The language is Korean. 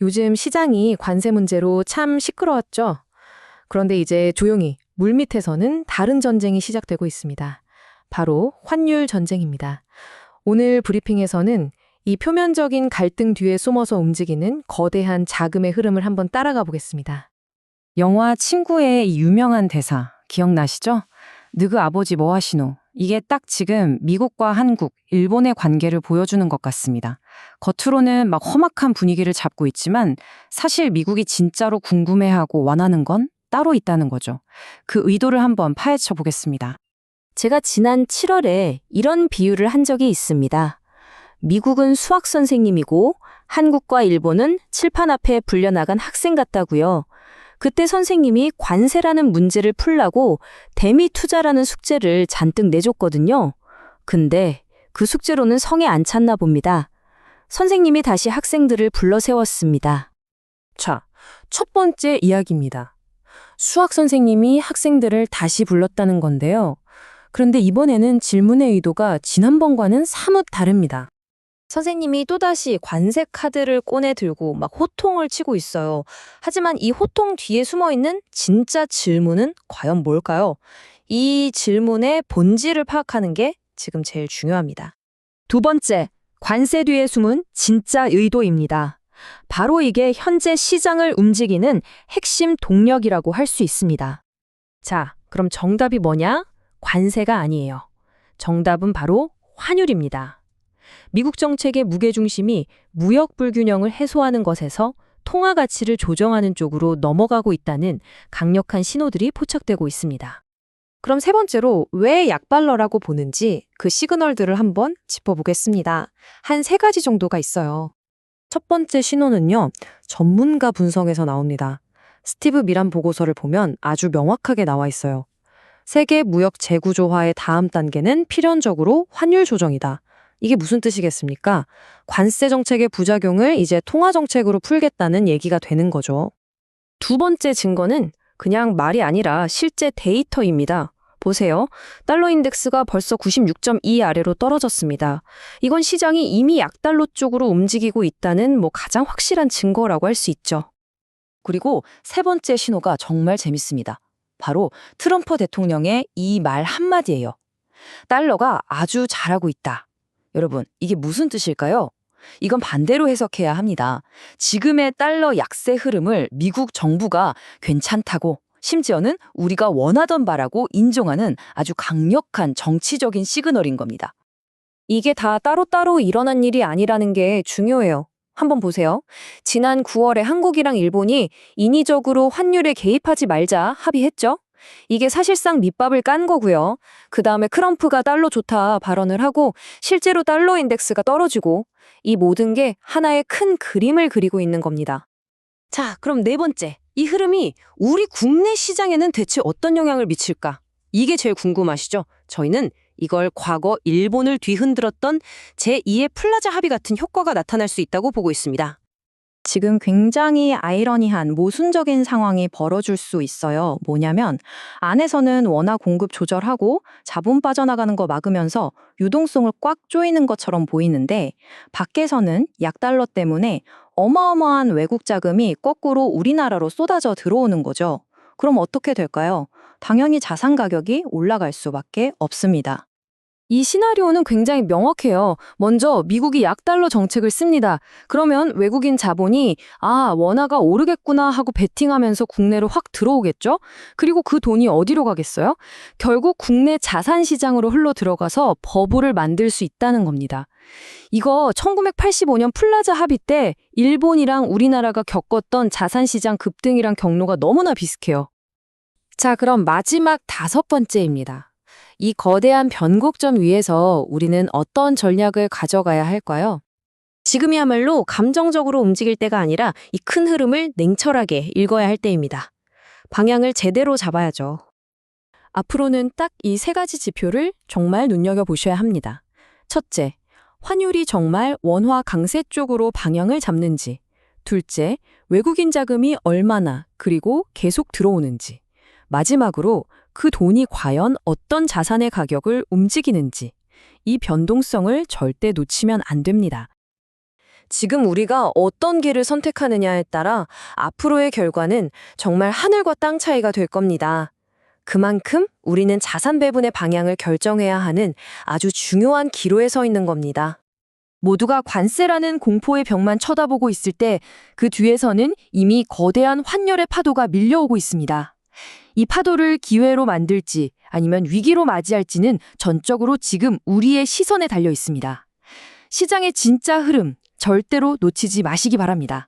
요즘 시장이 관세 문제로 참 시끄러웠죠. 그런데 이제 조용히 물밑에서는 다른 전쟁이 시작되고 있습니다. 바로 환율 전쟁입니다. 오늘 브리핑에서는 이 표면적인 갈등 뒤에 숨어서 움직이는 거대한 자금의 흐름을 한번 따라가 보겠습니다. 영화 친구의 이 유명한 대사 기억나시죠? 느그 아버지 뭐 하시노? 이게 딱 지금 미국과 한국, 일본의 관계를 보여주는 것 같습니다. 겉으로는 막 험악한 분위기를 잡고 있지만 사실 미국이 진짜로 궁금해하고 원하는 건 따로 있다는 거죠. 그 의도를 한번 파헤쳐 보겠습니다. 제가 지난 7월에 이런 비유를 한 적이 있습니다. 미국은 수학 선생님이고 한국과 일본은 칠판 앞에 불려나간 학생 같다고요. 그때 선생님이 관세라는 문제를 풀라고 대미 투자라는 숙제를 잔뜩 내줬거든요. 근데 그 숙제로는 성에 안 찼나 봅니다. 선생님이 다시 학생들을 불러 세웠습니다. 자, 첫 번째 이야기입니다. 수학 선생님이 학생들을 다시 불렀다는 건데요. 그런데 이번에는 질문의 의도가 지난번과는 사뭇 다릅니다. 선생님이 또다시 관세 카드를 꺼내 들고 막 호통을 치고 있어요. 하지만 이 호통 뒤에 숨어 있는 진짜 질문은 과연 뭘까요? 이 질문의 본질을 파악하는 게 지금 제일 중요합니다. 두 번째, 관세 뒤에 숨은 진짜 의도입니다. 바로 이게 현재 시장을 움직이는 핵심 동력이라고 할 수 있습니다. 자, 그럼 정답이 뭐냐? 관세가 아니에요. 정답은 바로 환율입니다. 미국 정책의 무게중심이 무역 불균형을 해소하는 것에서 통화 가치를 조정하는 쪽으로 넘어가고 있다는 강력한 신호들이 포착되고 있습니다. 그럼 세 번째로 왜 약달러라고 보는지 그 시그널들을 한번 짚어보겠습니다. 한 세 가지 정도가 있어요. 첫 번째 신호는요, 전문가 분석에서 나옵니다. 스티브 미란 보고서를 보면 아주 명확하게 나와 있어요. 세계 무역 재구조화의 다음 단계는 필연적으로 환율 조정이다. 이게 무슨 뜻이겠습니까? 관세 정책의 부작용을 이제 통화 정책으로 풀겠다는 얘기가 되는 거죠. 두 번째 증거는 그냥 말이 아니라 실제 데이터입니다. 보세요. 달러 인덱스가 벌써 96.2 아래로 떨어졌습니다. 이건 시장이 이미 약달러 쪽으로 움직이고 있다는 가장 확실한 증거라고 할 수 있죠. 그리고 세 번째 신호가 정말 재밌습니다. 바로 트럼프 대통령의 이 말 한마디예요. 달러가 아주 잘하고 있다. 여러분, 이게 무슨 뜻일까요? 이건 반대로 해석해야 합니다. 지금의 달러 약세 흐름을 미국 정부가 괜찮다고, 심지어는 우리가 원하던 바라고 인정하는 아주 강력한 정치적인 시그널인 겁니다. 이게 다 따로따로 일어난 일이 아니라는 게 중요해요. 한번 보세요. 지난 9월에 한국이랑 일본이 인위적으로 환율에 개입하지 말자 합의했죠? 이게 사실상 밑밥을 깐 거고요. 그 다음에 트럼프가 달러 좋다 발언을 하고 실제로 달러 인덱스가 떨어지고 이 모든 게 하나의 큰 그림을 그리고 있는 겁니다. 자, 그럼 네 번째. 이 흐름이 우리 국내 시장에는 대체 어떤 영향을 미칠까? 이게 제일 궁금하시죠? 저희는 이걸 과거 일본을 뒤흔들었던 제2의 플라자 합의 같은 효과가 나타날 수 있다고 보고 있습니다. 지금 굉장히 아이러니한 모순적인 상황이 벌어질 수 있어요. 뭐냐면 안에서는 원화 공급 조절하고 자본 빠져나가는 거 막으면서 유동성을 꽉 조이는 것처럼 보이는데 밖에서는 약달러 때문에 어마어마한 외국 자금이 거꾸로 우리나라로 쏟아져 들어오는 거죠. 그럼 어떻게 될까요? 당연히 자산 가격이 올라갈 수밖에 없습니다. 이 시나리오는 굉장히 명확해요. 먼저 미국이 약달러 정책을 씁니다. 그러면 외국인 자본이 원화가 오르겠구나 하고 베팅하면서 국내로 확 들어오겠죠? 그리고 그 돈이 어디로 가겠어요? 결국 국내 자산 시장으로 흘러 들어가서 버블을 만들 수 있다는 겁니다. 이거 1985년 플라자 합의 때 일본이랑 우리나라가 겪었던 자산 시장 급등이랑 경로가 너무나 비슷해요. 자, 그럼 마지막 다섯 번째입니다. 이 거대한 변곡점 위에서 우리는 어떤 전략을 가져가야 할까요? 지금이야말로 감정적으로 움직일 때가 아니라 이 큰 흐름을 냉철하게 읽어야 할 때입니다. 방향을 제대로 잡아야죠. 앞으로는 딱 이 세 가지 지표를 정말 눈여겨보셔야 합니다. 첫째, 환율이 정말 원화 강세 쪽으로 방향을 잡는지. 둘째, 외국인 자금이 얼마나 그리고 계속 들어오는지. 마지막으로 그 돈이 과연 어떤 자산의 가격을 움직이는지. 이 변동성을 절대 놓치면 안 됩니다. 지금 우리가 어떤 길을 선택하느냐에 따라 앞으로의 결과는 정말 하늘과 땅 차이가 될 겁니다. 그만큼 우리는 자산 배분의 방향을 결정해야 하는 아주 중요한 기로에 서 있는 겁니다. 모두가 관세라는 공포의 벽만 쳐다보고 있을 때 그 뒤에서는 이미 거대한 환율의 파도가 밀려오고 있습니다. 이 파도를 기회로 만들지 아니면 위기로 맞이할지는 전적으로 지금 우리의 시선에 달려 있습니다. 시장의 진짜 흐름 절대로 놓치지 마시기 바랍니다.